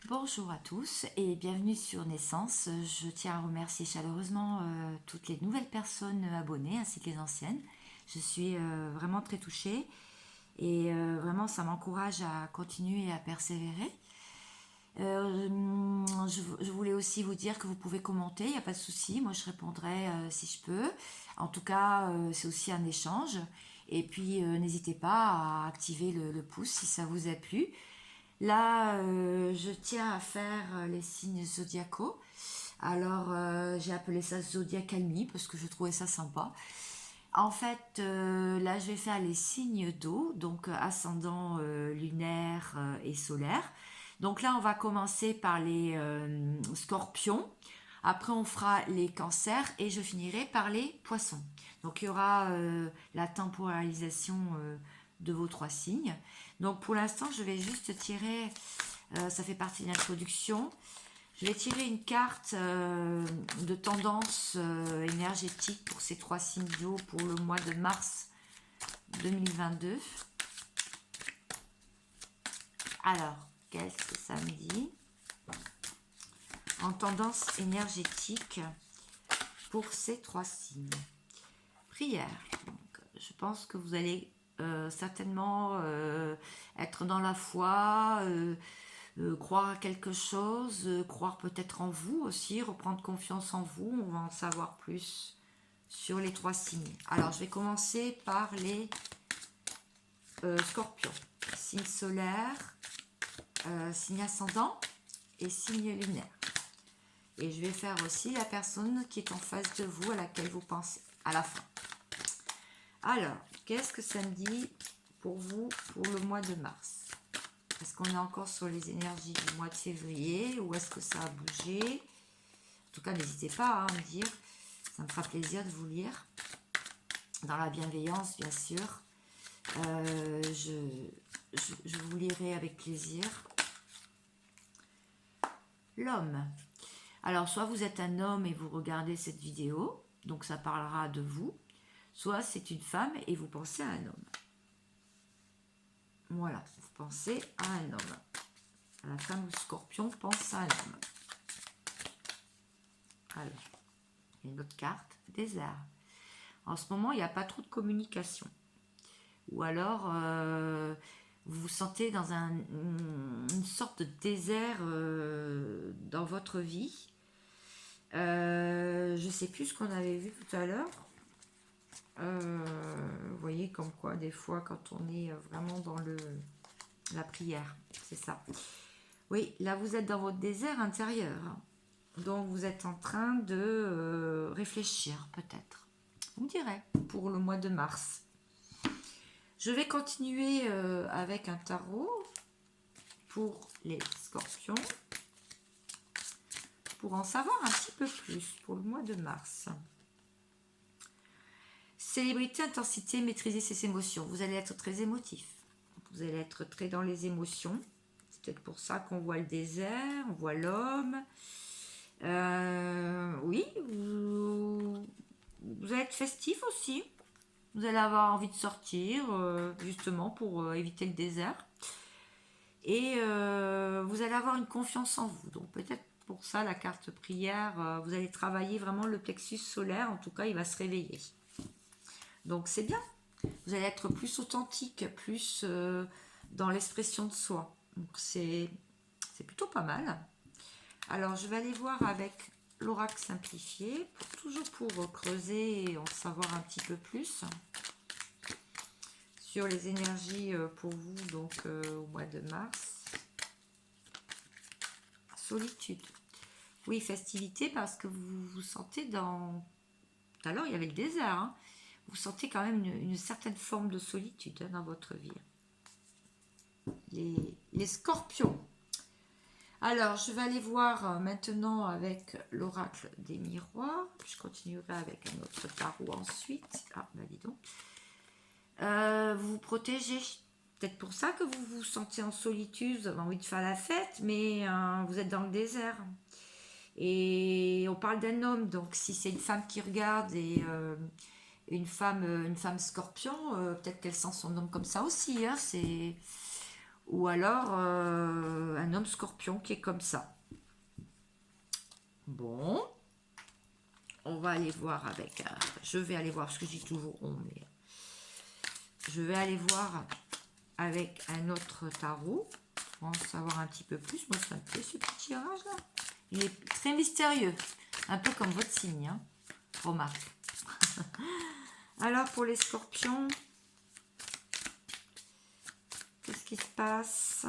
Bonjour à tous et bienvenue sur Naissance. Je tiens à remercier chaleureusement toutes les nouvelles personnes abonnées ainsi que les anciennes. Je suis vraiment très touchée et vraiment ça m'encourage à continuer et à persévérer. Je voulais aussi vous dire que vous pouvez commenter, il n'y a pas de souci, moi je répondrai si je peux. En tout cas, c'est aussi un échange. Et puis n'hésitez pas à activer le pouce si ça vous a plu. Là, je tiens à faire les signes zodiacaux. Alors, j'ai appelé ça zodiacalmie parce que je trouvais ça sympa. En fait, là, je vais faire les signes d'eau, donc ascendant lunaire et solaire. Donc là, on va commencer par les scorpions. Après, on fera les cancers et je finirai par les poissons. Donc, il y aura la temporalisation de vos trois signes. Donc, pour l'instant, je vais juste tirer, ça fait partie de l'introduction. Je vais tirer une carte de tendance énergétique pour ces trois signes d'eau pour le mois de mars 2022. Alors, qu'est-ce que ça me dit en tendance énergétique pour ces trois signes? Prière. Donc, je pense que vous allez certainement être dans la foi, croire à quelque chose, croire peut-être en vous aussi, reprendre confiance en vous. On va en savoir plus sur les trois signes. Alors, je vais commencer par les scorpions. Signe solaire, signe ascendant et signe lunaire. Et je vais faire aussi la personne qui est en face de vous, à laquelle vous pensez à la fin. Alors, qu'est-ce que ça me dit pour vous pour le mois de mars? Est-ce qu'on est encore sur les énergies du mois de février ou est-ce que ça a bougé? En tout cas, n'hésitez pas à me dire. Ça me fera plaisir de vous lire. Dans la bienveillance, bien sûr. Je vous lirai avec plaisir. L'homme. Alors, soit vous êtes un homme et vous regardez cette vidéo, donc ça parlera de vous. Soit c'est une femme et vous pensez à un homme. Voilà, vous pensez à un homme. La femme ou scorpion pense à un homme. Alors, il y a une autre carte, désert. En ce moment, il n'y a pas trop de communication. Ou alors, vous vous sentez dans une sorte de désert dans votre vie. Je ne sais plus ce qu'on avait vu tout à l'heure. Vous voyez comme quoi, des fois, quand on est vraiment dans la prière, c'est ça. Oui, là, vous êtes dans votre désert intérieur. Donc, vous êtes en train de réfléchir, peut-être. Vous me direz, pour le mois de mars. Je vais continuer avec un tarot pour les scorpions, pour en savoir un petit peu plus pour le mois de mars. Célébrité, intensité, maîtriser ses émotions. Vous allez être très émotif. Vous allez être très dans les émotions. C'est peut-être pour ça qu'on voit le désert, on voit l'homme. Oui, vous allez être festif aussi. Vous allez avoir envie de sortir, justement, pour éviter le désert. Et vous allez avoir une confiance en vous. Donc peut-être pour ça, la carte prière, vous allez travailler vraiment le plexus solaire. En tout cas, il va se réveiller. Donc c'est bien. Vous allez être plus authentique, plus dans l'expression de soi. Donc c'est plutôt pas mal. Alors je vais aller voir avec l'oracle simplifié, toujours pour creuser et en savoir un petit peu plus sur les énergies pour vous donc au mois de mars. Solitude. Oui, festivité parce que vous vous sentez dans... Tout à l'heure, il y avait le désert. Hein. Vous sentez quand même une certaine forme de solitude dans votre vie. Les scorpions. Alors, je vais aller voir maintenant avec l'oracle des miroirs. Je continuerai avec un autre tarot ensuite. Ah, bah dis donc. Vous vous protégez. Peut-être pour ça que vous vous sentez en solitude, vous avez envie de faire la fête, mais vous êtes dans le désert. Et on parle d'un homme, donc si c'est une femme qui regarde et une femme scorpion, peut-être qu'elle sent son homme comme ça aussi. Hein, c'est... ou alors un homme scorpion qui est comme ça. Bon, on va aller voir avec... je vais aller voir, parce que je dis toujours on, mais... Je vais aller voir avec un autre tarot pour en savoir un petit peu plus. Moi, ça me plaît ce petit tirage là. Il est très mystérieux, un peu comme votre signe, hein, remarque. Alors pour les scorpions, qu'est-ce qui se passe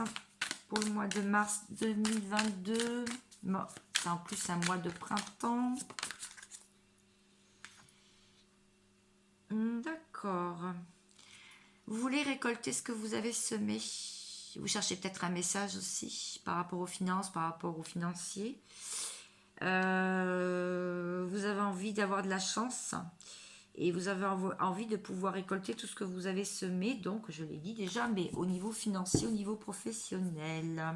pour le mois de mars 2022? Bon, c'est en plus un mois de printemps. D'accord. Vous voulez récolter ce que vous avez semé. Vous cherchez peut-être un message aussi par rapport aux finances, par rapport aux financiers. Vous avez envie d'avoir de la chance et vous avez envie de pouvoir récolter tout ce que vous avez semé. Donc, je l'ai dit déjà, mais au niveau financier, au niveau professionnel.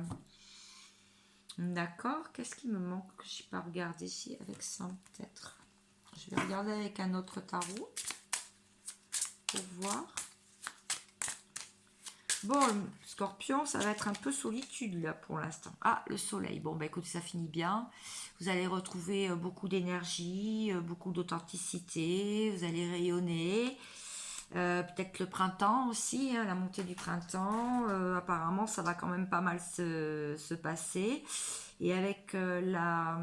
D'accord. Qu'est-ce qui me manque que je n'ai pas regardé ici avec ça peut-être. Je vais regarder avec un autre tarot pour voir. Bon, Scorpion, ça va être un peu solitude là pour l'instant. Ah, le soleil. Bon, bah écoutez, ça finit bien. Vous allez retrouver beaucoup d'énergie, beaucoup d'authenticité. Vous allez rayonner. Peut-être le printemps aussi, hein, la montée du printemps. Apparemment, ça va quand même pas mal se passer. Et avec la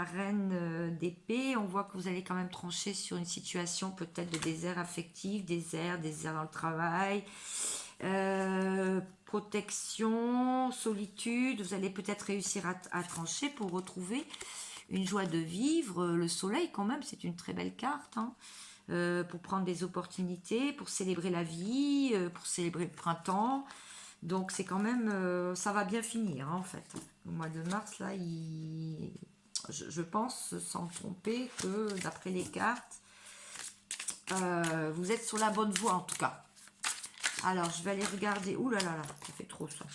reine d'épée, on voit que vous allez quand même trancher sur une situation peut-être de désert affectif, désert dans le travail, protection, solitude. Vous allez peut-être réussir à trancher pour retrouver une joie de vivre. Le soleil quand même, c'est une très belle carte, hein. Pour prendre des opportunités, pour célébrer la vie, pour célébrer le printemps. Donc c'est quand même, ça va bien finir, hein, en fait. Au mois de mars, là, je pense, sans me tromper, que d'après les cartes, vous êtes sur la bonne voie en tout cas. Alors, je vais aller regarder. Ouh là là là, ça fait trop ça.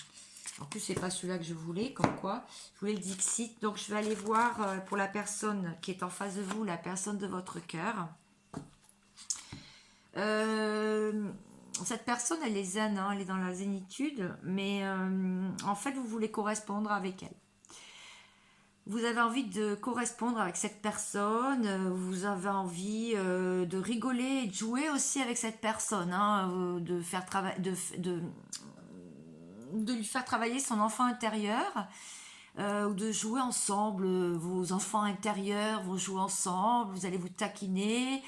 En plus, c'est pas celui-là que je voulais, comme quoi. Je voulais le Dixit. Donc, je vais aller voir pour la personne qui est en face de vous, la personne de votre cœur. Cette personne, elle est zen, hein, elle est dans la zénitude, mais en fait, vous voulez correspondre avec elle. Vous avez envie de correspondre avec cette personne, vous avez envie de rigoler et de jouer aussi avec cette personne, hein, de faire de lui faire travailler son enfant intérieur, ou de jouer ensemble, vos enfants intérieurs vont jouer ensemble, vous allez vous taquiner.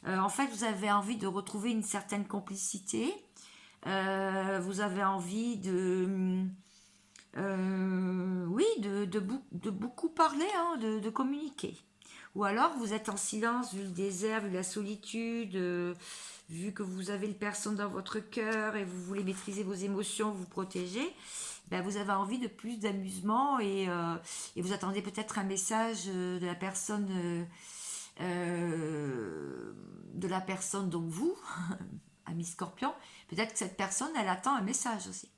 En fait, vous avez envie de retrouver une certaine complicité. Vous avez envie oui, de beaucoup parler, hein, de communiquer. Ou alors vous êtes en silence, vu le désert, vu la solitude, vu que vous avez une personne dans votre cœur et vous voulez maîtriser vos émotions, vous protéger. Ben, vous avez envie de plus d'amusement et vous attendez peut-être un message de la personne, donc vous, ami Scorpion. Peut-être que cette personne, elle attend un message aussi.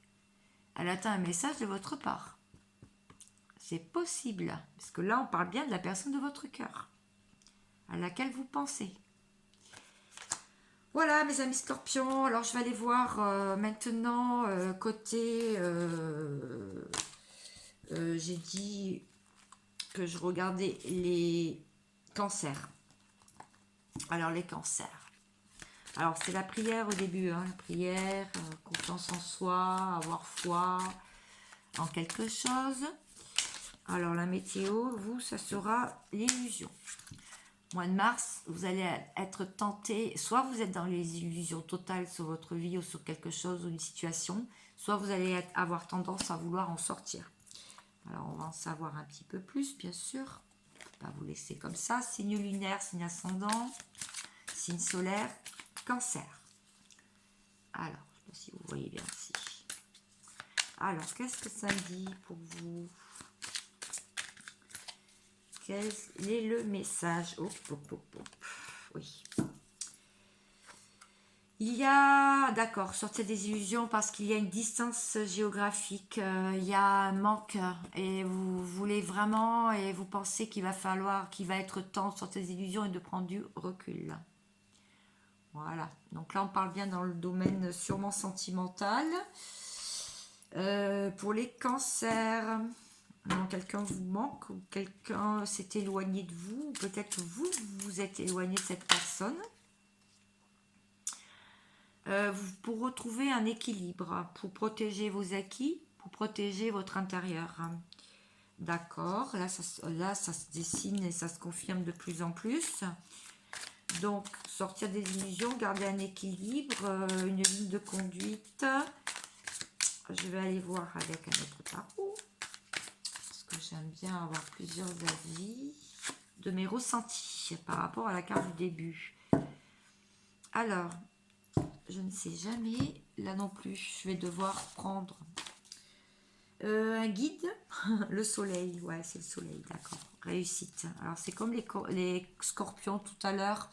Elle attend un message de votre part. C'est possible, parce que là, on parle bien de la personne de votre cœur, à laquelle vous pensez. Voilà, mes amis Scorpions. Alors, je vais aller voir maintenant côté... j'ai dit que je regardais les cancers. Alors, les cancers. Alors, c'est la prière au début, hein, la prière, confiance en soi, avoir foi en quelque chose. Alors, la météo, vous, ça sera l'illusion. Mois de mars, vous allez être tenté, soit vous êtes dans les illusions totales sur votre vie ou sur quelque chose ou une situation, soit vous allez avoir tendance à vouloir en sortir. Alors, on va en savoir un petit peu plus, bien sûr. Je ne peux pas vous laisser comme ça. Signe lunaire, signe ascendant, signe solaire, cancer. Alors, je ne sais pas si vous voyez bien ici. Alors, qu'est-ce que ça me dit pour vous? Quel est le message? Oui. Il y a, d'accord, sortir des illusions parce qu'il y a une distance géographique, il y a un manque et vous voulez vraiment et vous pensez qu'il va être temps de sortir des illusions et de prendre du recul. Voilà. Donc là, on parle bien dans le domaine sûrement sentimental. Pour les cancers, non, quelqu'un vous manque ou quelqu'un s'est éloigné de vous, ou peut-être que vous vous êtes éloigné de cette personne. Pour retrouver un équilibre, pour protéger vos acquis, pour protéger votre intérieur. D'accord, là ça se dessine et ça se confirme de plus en plus. Donc, sortir des illusions, garder un équilibre, une ligne de conduite. Je vais aller voir avec un autre tarot, parce que j'aime bien avoir plusieurs avis de mes ressentis par rapport à la carte du début. Alors, je ne sais jamais, là non plus, je vais devoir prendre un guide, le soleil, ouais c'est le soleil, d'accord, réussite. Alors c'est comme les scorpions tout à l'heure.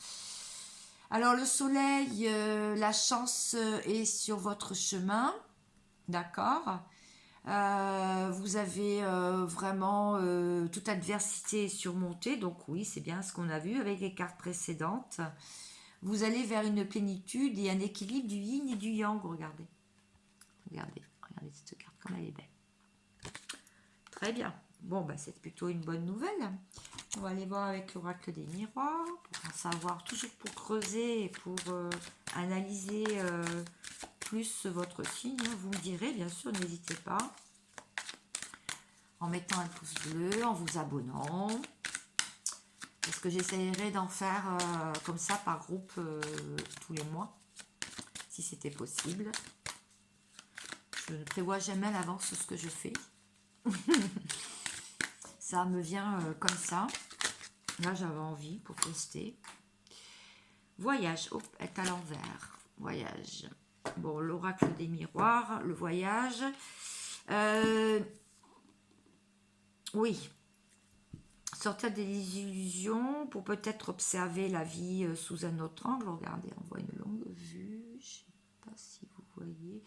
Alors le soleil, la chance est sur votre chemin, d'accord. Vous avez vraiment toute adversité surmontée, donc oui c'est bien ce qu'on a vu avec les cartes précédentes. Vous allez vers une plénitude et un équilibre du yin et du yang, regardez. Regardez cette carte, comme elle est belle. Très bien. Bon, bah, c'est plutôt une bonne nouvelle. On va aller voir avec l'oracle des miroirs pour en savoir, toujours pour creuser et pour analyser plus votre signe. Vous me direz, bien sûr, n'hésitez pas. En mettant un pouce bleu, en vous abonnant. Parce que j'essayerai d'en faire comme ça par groupe tous les mois, si c'était possible. Je ne prévois jamais à l'avance ce que je fais. Ça me vient comme ça. Là, j'avais envie pour tester. Voyage, hop, est à l'envers. Voyage. Bon, l'oracle des miroirs, le voyage. Oui. Sortir des illusions pour peut-être observer la vie sous un autre angle. Regardez, on voit une longue vue. Je ne sais pas si vous voyez.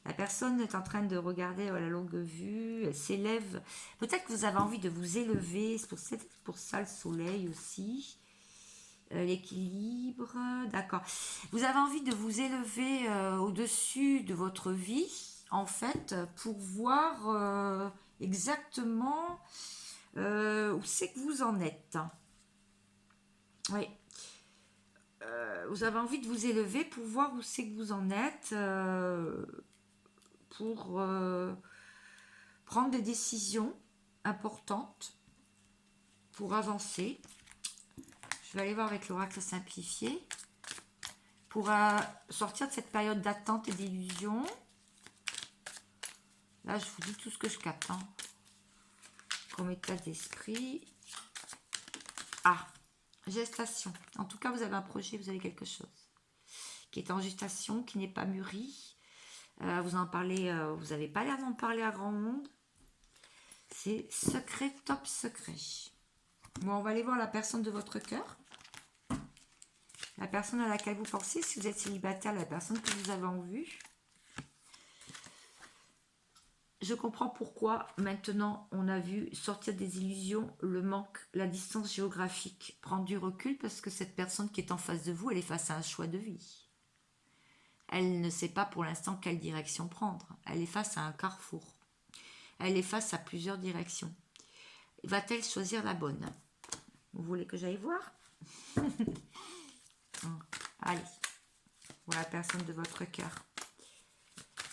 La personne est en train de regarder la longue vue, elle s'élève. Peut-être que vous avez envie de vous élever, c'est pour ça le soleil aussi. L'équilibre, d'accord. Vous avez envie de vous élever au-dessus de votre vie, en fait, pour voir exactement où c'est que vous en êtes. Oui. Vous avez envie de vous élever pour voir où c'est que vous en êtes. Pour prendre des décisions importantes, pour avancer. Je vais aller voir avec l'oracle simplifié, pour sortir de cette période d'attente et d'illusion. Là, je vous dis tout ce que je capte, hein, comme état d'esprit. Ah, gestation. En tout cas, vous avez un projet, vous avez quelque chose qui est en gestation, qui n'est pas mûri. Vous en parlez, vous n'avez pas l'air d'en parler à grand monde. C'est secret, top secret. Bon, on va aller voir la personne de votre cœur. La personne à laquelle vous pensez, si vous êtes célibataire, la personne que vous avez en vue. Je comprends pourquoi maintenant on a vu sortir des illusions, le manque, la distance géographique, prendre du recul parce que cette personne qui est en face de vous, elle est face à un choix de vie. Elle ne sait pas pour l'instant quelle direction prendre. Elle est face à un carrefour. Elle est face à plusieurs directions. Va-t-elle choisir la bonne? Vous voulez que j'aille voir? Allez, voilà la personne de votre cœur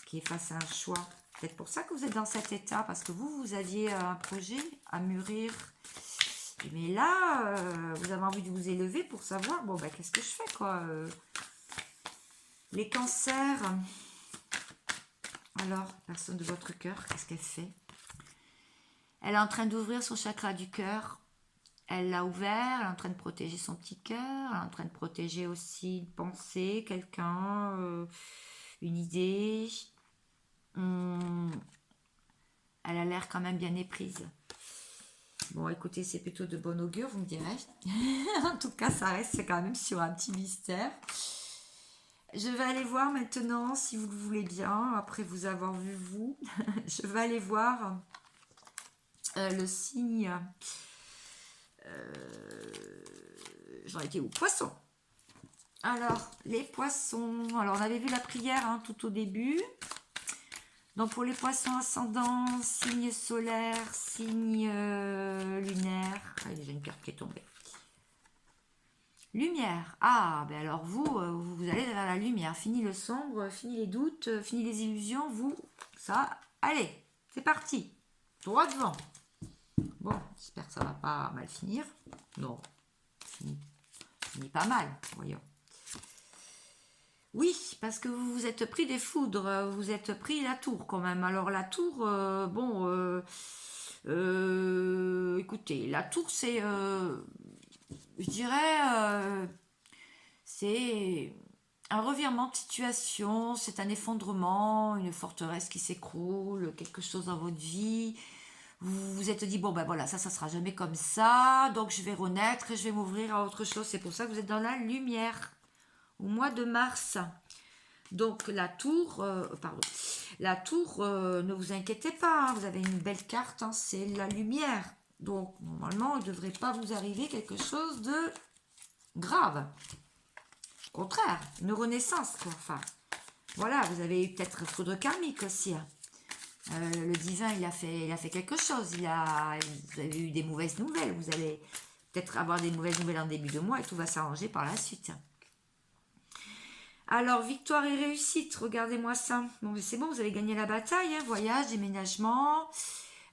qui est face à un choix. C'est pour ça que vous êtes dans cet état, parce que vous aviez un projet à mûrir. Mais là, vous avez envie de vous élever pour savoir, bon, ben, qu'est-ce que je fais, quoi. Les cancers. Alors, personne de votre cœur, qu'est-ce qu'elle fait? Elle est en train d'ouvrir son chakra du cœur. Elle l'a ouvert, elle est en train de protéger son petit cœur, elle est en train de protéger aussi une pensée, quelqu'un, une idée. Elle a l'air quand même bien éprise. Bon, écoutez, c'est plutôt de bon augure, vous me direz. En tout cas, ça reste quand même sur un petit mystère. Je vais aller voir maintenant, si vous le voulez bien, après vous avoir vu vous. Je vais aller voir le signe... j'en étais où? Poisson. Alors, les poissons. Alors, on avait vu la prière hein, tout au début. Donc, pour les poissons ascendants, signe solaire, signe lunaire. Ah, il y a déjà une carte qui est tombée. Lumière. Ah, ben alors vous, vous allez vers la lumière. Fini le sombre, fini les doutes, fini les illusions. Vous, ça, allez, c'est parti. Droit devant. Bon, j'espère que ça va pas mal finir. Non, finit pas mal, voyons. Oui, parce que vous vous êtes pris des foudres, vous êtes pris la tour quand même. Alors la tour, écoutez, la tour c'est, je dirais, c'est un revirement de situation, c'est un effondrement, une forteresse qui s'écroule, quelque chose dans votre vie. Vous vous êtes dit, bon ben voilà, ça sera jamais comme ça, donc je vais renaître et je vais m'ouvrir à autre chose. C'est pour ça que vous êtes dans la lumière au mois de mars. Donc la tour, ne vous inquiétez pas, hein, vous avez une belle carte, hein, c'est la lumière. Donc normalement, il ne devrait pas vous arriver quelque chose de grave. Au contraire, une renaissance, quoi. Enfin, voilà, vous avez eu peut-être foudre karmique aussi. Hein. Le divin, il a fait quelque chose. Vous avez eu des mauvaises nouvelles. Vous allez peut-être avoir des mauvaises nouvelles en début de mois et tout va s'arranger par la suite. Alors, victoire et réussite, regardez-moi ça. Bon, c'est bon, vous avez gagné la bataille, hein, voyage, déménagement.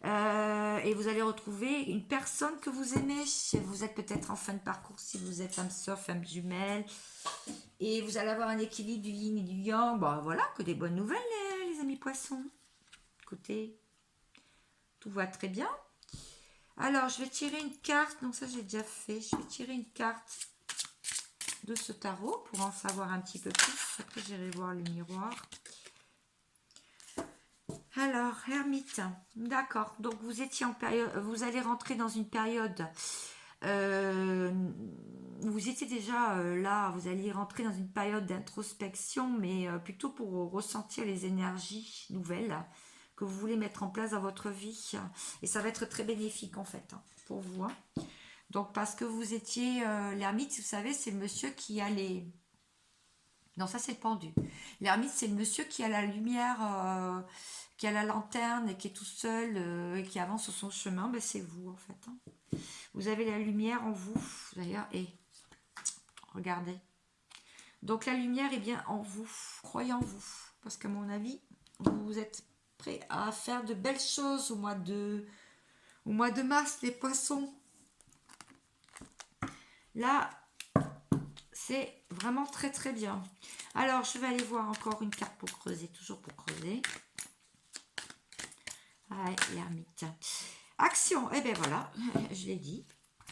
Et vous allez retrouver une personne que vous aimez. Vous êtes peut-être en fin de parcours si vous êtes âme sœur, femme jumelle. Et vous allez avoir un équilibre du yin et du yang. Bon, voilà, que des bonnes nouvelles, les amis poissons. Écoutez, tout va très bien. Alors, je vais tirer une carte. Donc ça, j'ai déjà fait. Je vais tirer une carte de ce tarot pour en savoir un petit peu plus. Après, j'irai voir le miroir. Alors, ermite, d'accord. Donc, vous étiez en période, vous allez rentrer dans une période. Vous étiez déjà là, vous alliez rentrer dans une période d'introspection, mais plutôt pour ressentir les énergies nouvelles que vous voulez mettre en place dans votre vie. Et ça va être très bénéfique en fait hein, pour vous. Hein. Donc, parce que vous étiez l'ermite, vous savez, c'est le monsieur qui a les. Non, ça c'est le pendu. L'ermite, c'est le monsieur qui a la lumière, qui a la lanterne et qui est tout seul et qui avance sur son chemin. Ben, c'est vous en fait. Hein. Vous avez la lumière en vous, d'ailleurs, et regardez. Donc la lumière est bien en vous, croyez en vous. Parce qu'à mon avis, vous êtes prêts à faire de belles choses au mois de mars, les poissons. Là, c'est vraiment très très bien. Alors, je vais aller voir encore une carte pour creuser, toujours pour creuser. Ah, l'ermite. Action, et bien voilà, je l'ai dit.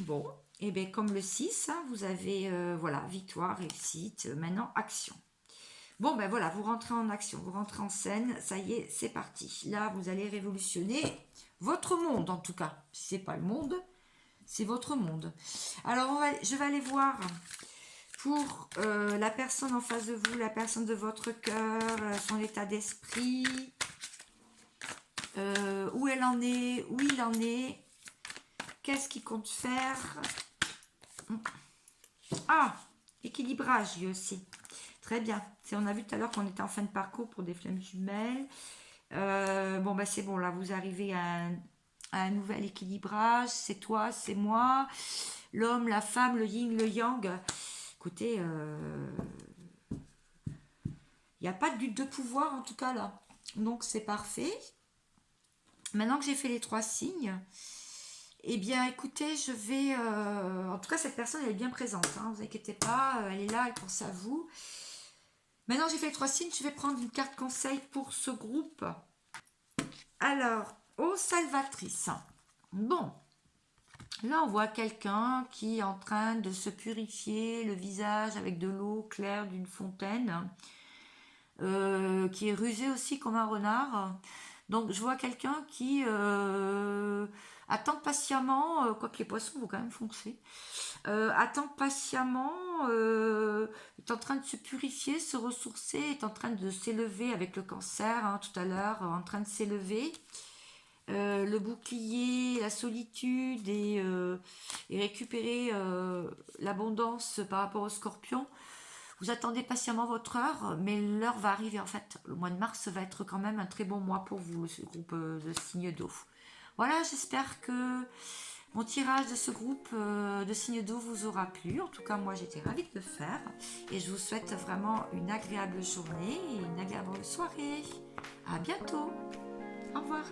Bon, et bien comme le 6, hein, vous avez, voilà, victoire, réussite, maintenant action. Bon, ben voilà, vous rentrez en action, vous rentrez en scène, ça y est, c'est parti. Là, vous allez révolutionner votre monde, en tout cas. Si c'est pas le monde, c'est votre monde. Alors, je vais aller voir pour la personne en face de vous, la personne de votre cœur, son état d'esprit, où elle en est, où il en est, qu'est-ce qu'il compte faire. Ah, équilibrage lui aussi. Très bien. On a vu tout à l'heure qu'on était en fin de parcours pour des flammes jumelles. Bon, bah c'est bon, là, vous arrivez à un nouvel équilibrage. C'est toi, c'est moi. L'homme, la femme, le yin, le yang. Écoutez, il n'y a pas de lutte de pouvoir en tout cas là. Donc c'est parfait. Maintenant que j'ai fait les 3 signes, eh bien écoutez, je vais... en tout cas, cette personne, elle est bien présente. Hein, vous inquiétez pas, elle est là, elle pense à vous. Maintenant j'ai fait les 3 signes, je vais prendre une carte conseil pour ce groupe. Alors, ô salvatrice. Bon, là on voit quelqu'un qui est en train de se purifier le visage avec de l'eau claire d'une fontaine. Qui est rusé aussi comme un renard. Donc je vois quelqu'un qui attend patiemment, quoique les poissons vont quand même foncer, attend patiemment, est en train de se purifier, se ressourcer, est en train de s'élever avec le cancer, hein, tout à l'heure, en train de s'élever. Le bouclier, la solitude et récupérer l'abondance par rapport au scorpion. Vous attendez patiemment votre heure, mais l'heure va arriver en fait. Le mois de mars va être quand même un très bon mois pour vous, ce groupe de signes d'eau. Voilà, j'espère que mon tirage de ce groupe de signes d'eau vous aura plu. En tout cas, moi, j'étais ravie de le faire. Et je vous souhaite vraiment une agréable journée et une agréable soirée. À bientôt. Au revoir.